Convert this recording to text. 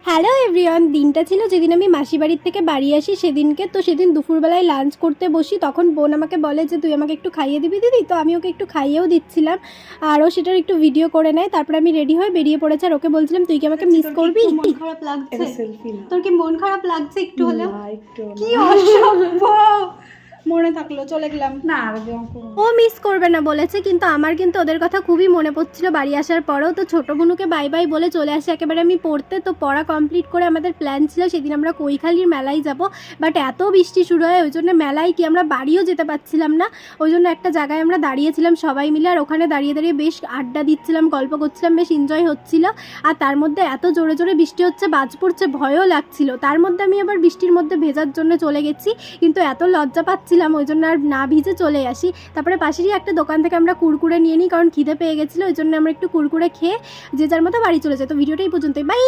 Hello everyone, দিনটা ছিল যেদিন আমি মাসি বাড়ির থেকে বাড়ি আসি সেদিনকে। তো সেদিন দুপুরবেলায় লাঞ্চ করতে বসি, তখন বোন আমাকে বলে যে তুই আমাকে একটু খাইয়ে দিবি দিদি। তো আমি ওকে একটু খাইয়েও দিচ্ছিলাম, আর ও সেটার একটু ভিডিও করে নেয়। তারপরে আমি রেডি হয়ে বেরিয়ে পড়েছি, আর ওকে বলছিলাম তুই কি আমাকে মিস করবি? মন খারাপ লাগছে? তোর কি মন খারাপ লাগছে একটু হলেও? একটু কি অসম্ভব! মনে থাকলো, চলে গেলাম না। ও মিস করবে না বলেছে, কিন্তু আমার কিন্তু ওদের কথা খুবই মনে পড়ছিল বাড়ি আসার পরেও। তো ছোটো বোনুকে বাই বাই বলে চলে আসে একেবারে আমি পড়তে। তো পড়া কমপ্লিট করে আমাদের প্ল্যান ছিল সেদিন আমরা কৈখালির মেলায় যাব, বাট এত বৃষ্টি শুরু হয় ওই জন্য মেলায় কি আমরা বাড়িও যেতে পারছিলাম না। ওই জন্য একটা জায়গায় আমরা দাঁড়িয়েছিলাম সবাই মিলে, আর ওখানে দাঁড়িয়ে দাঁড়িয়ে বেশ আড্ডা দিচ্ছিলাম, গল্প করছিলাম, বেশ এনজয় হচ্ছিল। আর তার মধ্যে এত জোরে জোরে বৃষ্টি হচ্ছে, বাজ পড়ছে, ভয়ও লাগছিল। তার মধ্যে আমি আবার বৃষ্টির মধ্যে ভেজার জন্য চলে গেছি, কিন্তু এত লজ্জা পাচ্ছিলাম ওই জন্য আর না ভিজে চলে আসি। তারপরে পাশেরই একটা দোকান থেকে আমরা কুরকুরে নিয়ে নিই, কারণ খিদে পেয়ে গেছিলো। ওই জন্য আমরা একটু কুরকুরে খেয়ে যে যার মতো বাড়ি চলে যাই। তো ভিডিওটা এই পর্যন্তই, বাই।